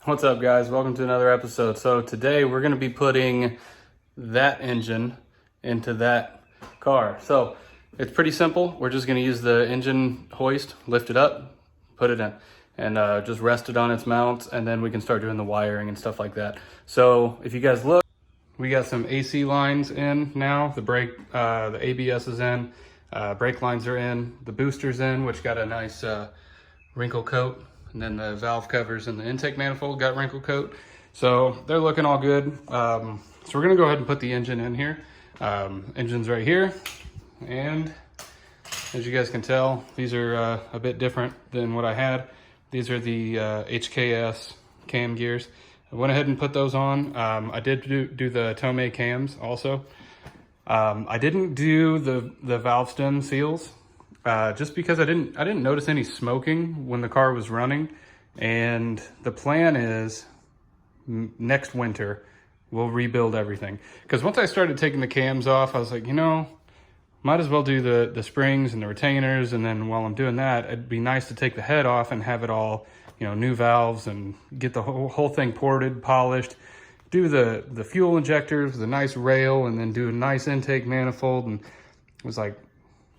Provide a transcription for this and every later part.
What's up, guys? Welcome to another episode. So today we're going to be putting that engine into that car. So it's pretty simple. We're just going to use the engine hoist, lift it up, put it in, and just rest it on its mounts, and then we can start doing the wiring and stuff like that. So if you guys look, we got some AC lines in now. The ABS is in, brake lines are in, the booster's in, which got a nice wrinkle coat. And then the valve covers and the intake manifold got wrinkle coat. So they're looking all good. So we're gonna go ahead and put the engine in here. Engine's right here. And as you guys can tell, these are a bit different than what I had. These are the HKS cam gears. I went ahead and put those on. I did do the Tomei cams also. I didn't do the valve stem seals. Just because I didn't notice any smoking when the car was running, and the plan is next winter we'll rebuild everything. Because once I started taking the cams off, I was like, might as well do the springs and the retainers, and then while I'm doing that, it'd be nice to take the head off and have it all, new valves, and get the whole thing ported, polished, do the fuel injectors with a nice rail, and then do a nice intake manifold. And it was like,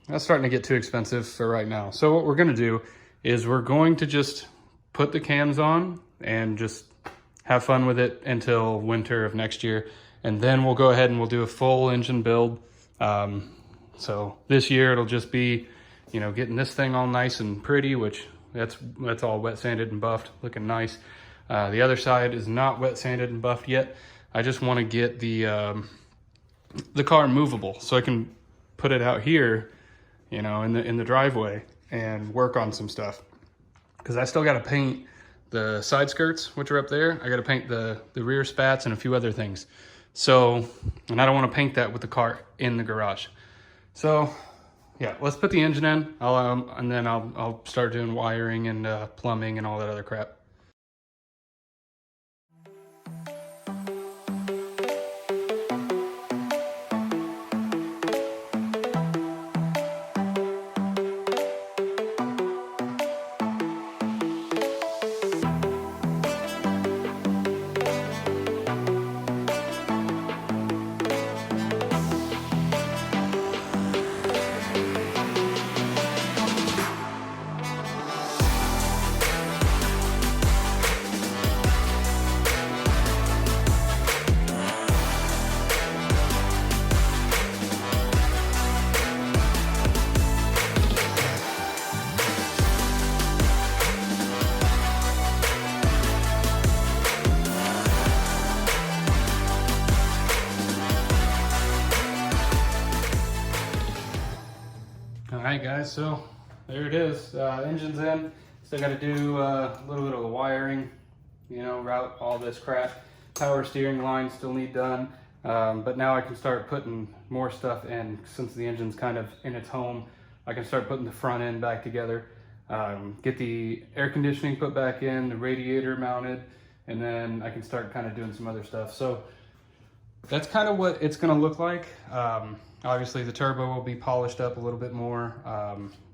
that's starting to get too expensive for right now. So what we're gonna do is we're going to just put the cams on and just have fun with it until winter of next year. And then we'll go ahead and we'll do a full engine build. So this year it'll just be, getting this thing all nice and pretty, which that's all wet sanded and buffed, looking nice. The other side is not wet sanded and buffed yet. I just wanna get the car movable so I can put it out here, in the driveway and work on some stuff. Because I still got to paint the side skirts, which are up there. I got to paint the rear spats and a few other things. So, and I don't want to paint that with the car in the garage. So yeah, let's put the engine in. And then I'll start doing wiring and plumbing and all that other crap. All right, guys, so there it is. Engine's in. Still got to do a little bit of the wiring, route all this crap. Power steering line still need done, but now I can start putting more stuff in. Since the engine's kind of in its home, I can start putting the front end back together, get the air conditioning put back in, the radiator mounted, and then I can start kind of doing some other stuff. So that's kind of what it's going to look like. Obviously the turbo will be polished up a little bit more.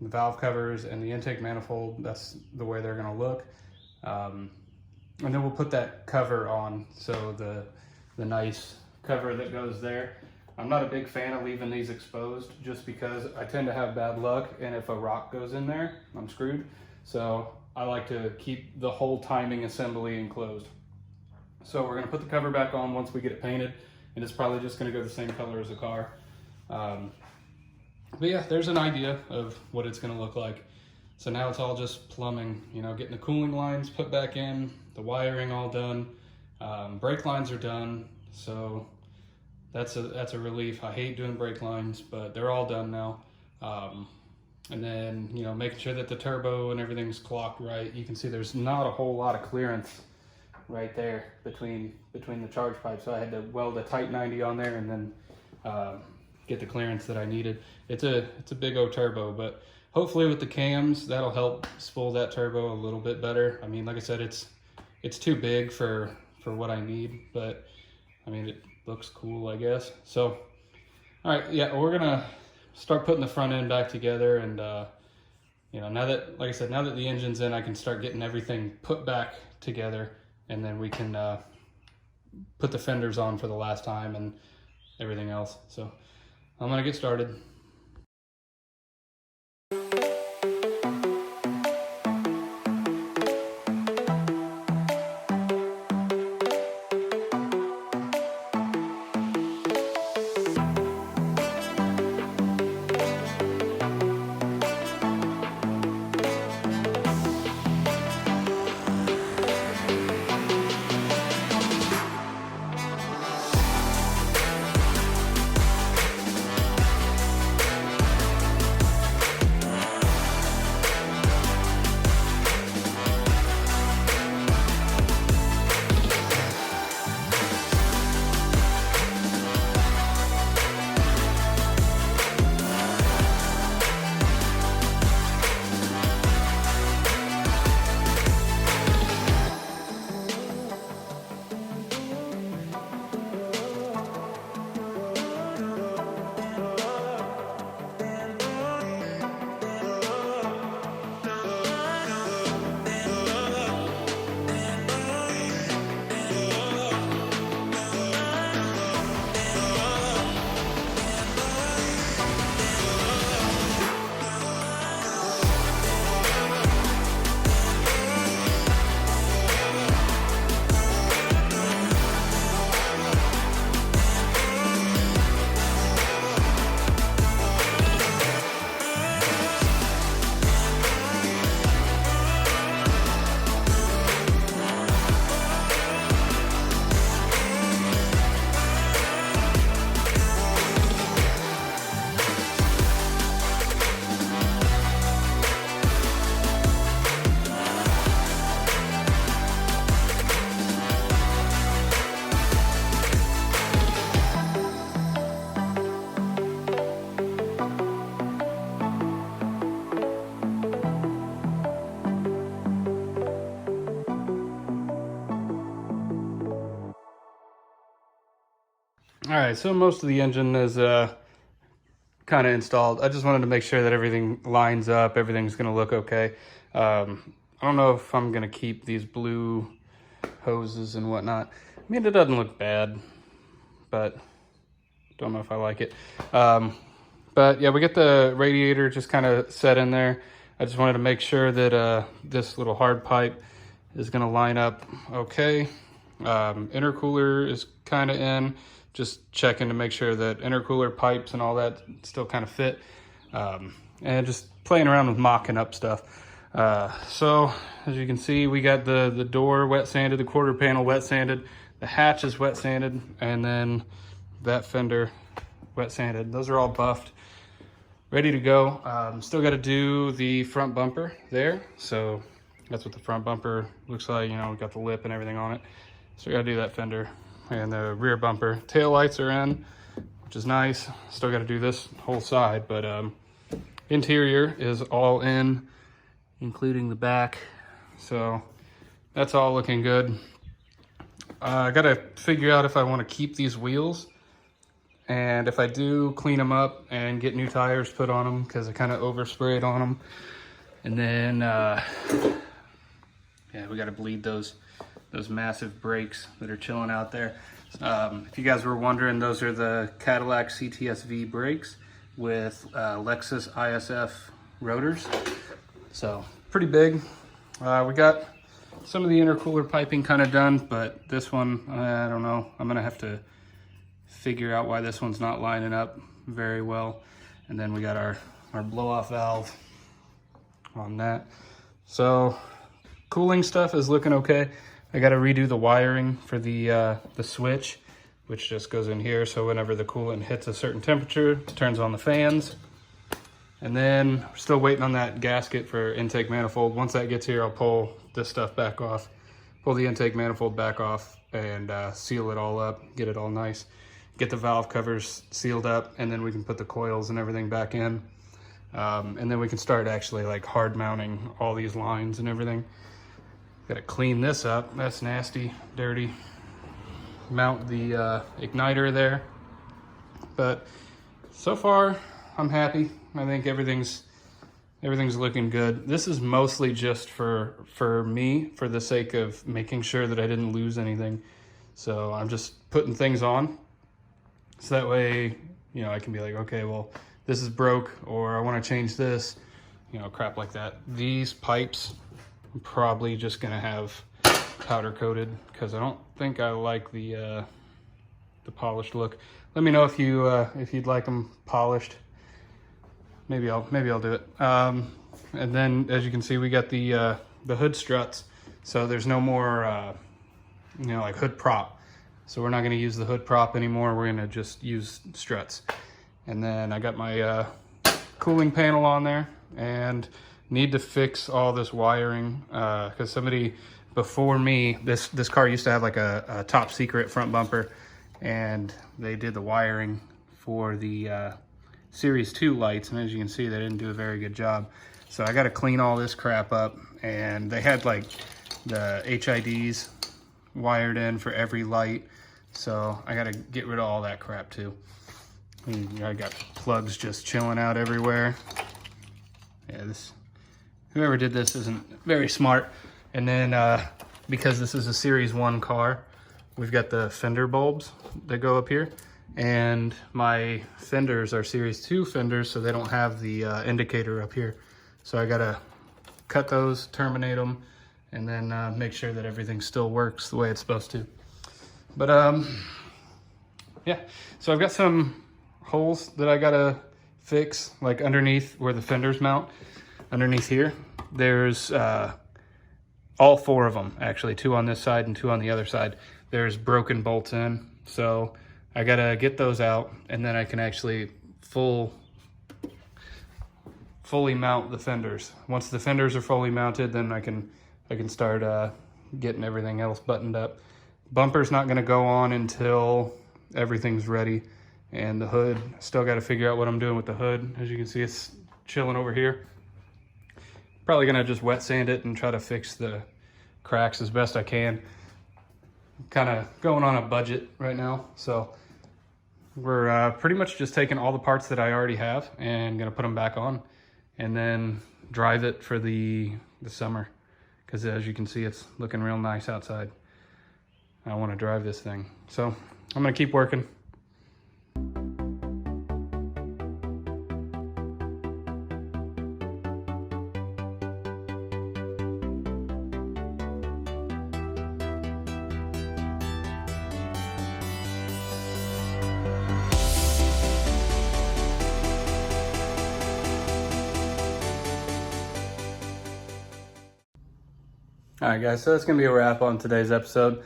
The valve covers and the intake manifold, that's the way they're gonna look. And then we'll put that cover on, so the nice cover that goes there. I'm not a big fan of leaving these exposed just because I tend to have bad luck, and if a rock goes in there, I'm screwed. So I like to keep the whole timing assembly enclosed. So we're gonna put the cover back on once we get it painted, and it's probably just gonna go the same color as the car. But yeah, there's an idea of what it's going to look like. So now it's all just plumbing, getting the cooling lines put back in, the wiring all done, brake lines are done. So that's a relief. I hate doing brake lines, but they're all done now. And then, making sure that the turbo and everything's clocked right. You can see there's not a whole lot of clearance right there between the charge pipes. So I had to weld a tight 90 on there and then, get the clearance that I needed. It's a big O turbo, but hopefully with the cams that'll help spool that turbo a little bit better. I mean, like I said, it's too big for what I need, but I mean, it looks cool, I guess. So all right, yeah, we're gonna start putting the front end back together, and now that, like I said, now that the engine's in, I can start getting everything put back together and then we can put the fenders on for the last time and everything else. So I'm gonna get started. All right, so most of the engine is kind of installed. I just wanted to make sure that everything lines up, everything's gonna look okay. I don't know if I'm gonna keep these blue hoses and whatnot. I mean, it doesn't look bad, but don't know if I like it. But yeah, we get the radiator just kind of set in there. I just wanted to make sure that this little hard pipe is gonna line up okay. Intercooler is kind of in. Just checking to make sure that intercooler pipes and all that still kind of fit. And just playing around with mocking up stuff. So as you can see, we got the door wet sanded, the quarter panel wet sanded, the hatch is wet sanded, and then that fender wet sanded. Those are all buffed, ready to go. Still got to do the front bumper there. So that's what the front bumper looks like. You know, we got the lip and everything on it. So we got to do that fender. And the rear bumper. Tail lights are in, which is nice. Still got to do this whole side, but interior is all in, including the back. So that's all looking good. I got to figure out if I want to keep these wheels, and if I do, clean them up and get new tires put on them, because I kind of oversprayed on them. And then yeah, we got to bleed those massive brakes that are chilling out there. If you guys were wondering, those are the Cadillac CTS-V brakes with Lexus ISF rotors. So pretty big. We got some of the intercooler piping kind of done, but this one, I don't know. I'm gonna have to figure out why this one's not lining up very well. And then we got our blow-off valve on that. So cooling stuff is looking okay. I got to redo the wiring for the switch, which just goes in here. So whenever the coolant hits a certain temperature, it turns on the fans. And then we're still waiting on that gasket for intake manifold. Once that gets here, I'll pull this stuff back off, pull the intake manifold back off, and seal it all up, get it all nice, get the valve covers sealed up, and then we can put the coils and everything back in. And then we can start actually like hard mounting all these lines and everything. Gotta clean this up, that's nasty, dirty. Mount the igniter there. But so far, I'm happy. I think everything's Everything's looking good. This is mostly just for me, for the sake of making sure that I didn't lose anything. So I'm just putting things on. So that way, you know, I can be like, okay, well, this is broke, or I want to change this, you know, crap like that. These pipes, I'm probably just gonna have powder coated because I don't think I like the polished look. Let me know if you'd like them polished. Maybe I'll do it. And then, as you can see, we got the hood struts, so there's no more you know, like hood prop. So we're not going to use the hood prop anymore. We're going to just use struts. And then I got my cooling panel on there, and need to fix all this wiring because somebody before me, this car used to have like a top secret front bumper, and they did the wiring for the Series 2 lights, and as you can see, they didn't do a very good job. So I got to clean all this crap up, and they had like the HIDs wired in for every light, so I got to get rid of all that crap too. And I got plugs just chilling out everywhere. Yeah, whoever did this isn't very smart. And then because this is a Series 1 car, we've got the fender bulbs that go up here. And my fenders are Series 2 fenders, so they don't have the indicator up here. So I gotta cut those, terminate them, and then make sure that everything still works the way it's supposed to. But yeah, so I've got some holes that I gotta fix, like underneath where the fenders mount. Underneath here, there's all 4 of them, actually, 2 on this side and 2 on the other side. There's broken bolts in, so I gotta get those out, and then I can actually fully mount the fenders. Once the fenders are fully mounted, then I can start getting everything else buttoned up. Bumper's not gonna go on until everything's ready, and the hood, still gotta figure out what I'm doing with the hood. As you can see, it's chilling over here. Probably gonna just wet sand it and try to fix the cracks as best I can. Kind of going on a budget right now, so we're pretty much just taking all the parts that I already have and gonna put them back on, and then drive it for the summer, because as you can see, it's looking real nice outside. I want to drive this thing, so I'm gonna keep working. All right, guys, so that's gonna be a wrap on today's episode.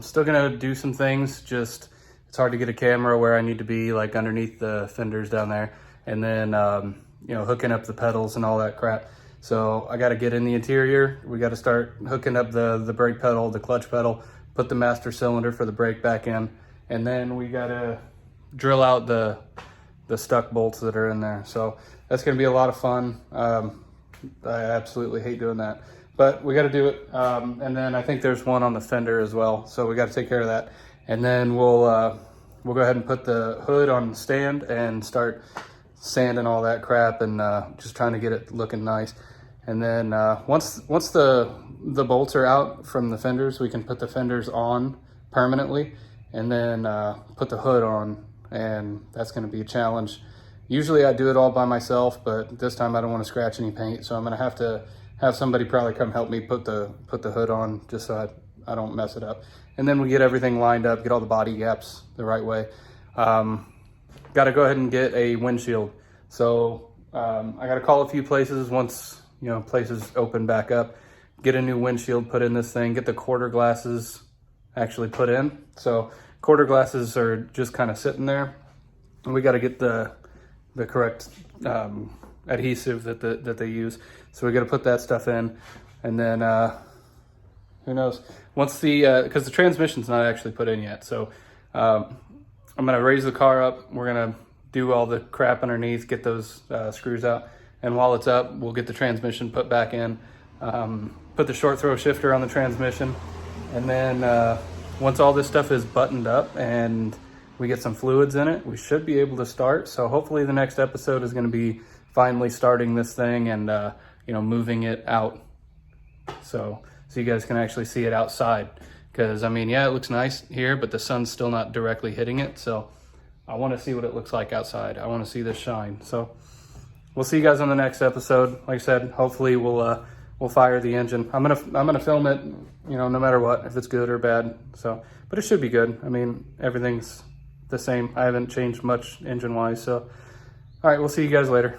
Still gonna do some things, just it's hard to get a camera where I need to be, like underneath the fenders down there, and then you know, hooking up the pedals and all that crap. So I gotta get in the interior. We gotta start hooking up the brake pedal, the clutch pedal, put the master cylinder for the brake back in, and then we gotta drill out the stuck bolts that are in there. So that's gonna be a lot of fun. I absolutely hate doing that, but we got to do it. And then I think there's one on the fender as well, so we got to take care of that. And then we'll go ahead and put the hood on the stand and start sanding all that crap and just trying to get it looking nice. And then once the bolts are out from the fenders, we can put the fenders on permanently, and then put the hood on, and that's going to be a challenge. Usually I do it all by myself, but this time I don't want to scratch any paint, so I'm going to have somebody probably come help me put the hood on, just so I don't mess it up. And then we get everything lined up, get all the body gaps the right way. Got to go ahead and get a windshield. So I got to call a few places once, you know, places open back up, get a new windshield put in this thing, get the quarter glasses actually put in. So quarter glasses are just kind of sitting there, and we got to get the correct adhesive that they use. So we got to put that stuff in, and then who knows, once because the transmission's not actually put in yet. So I'm gonna raise the car up. We're gonna do all the crap underneath, get those screws out, and while it's up, we'll get the transmission put back in, put the short throw shifter on the transmission, and then once all this stuff is buttoned up and we get some fluids in it, we should be able to start. So hopefully the next episode is going to be finally starting this thing and, you know, moving it out. So you guys can actually see it outside. Because, I mean, yeah, it looks nice here, but the sun's still not directly hitting it. So I want to see what it looks like outside. I want to see this shine. So we'll see you guys on the next episode. Like I said, hopefully we'll fire the engine. I'm gonna film it, you know, no matter what, if it's good or bad. So, but it should be good. I mean, everything's the same. I haven't changed much engine-wise. So, all right, we'll see you guys later.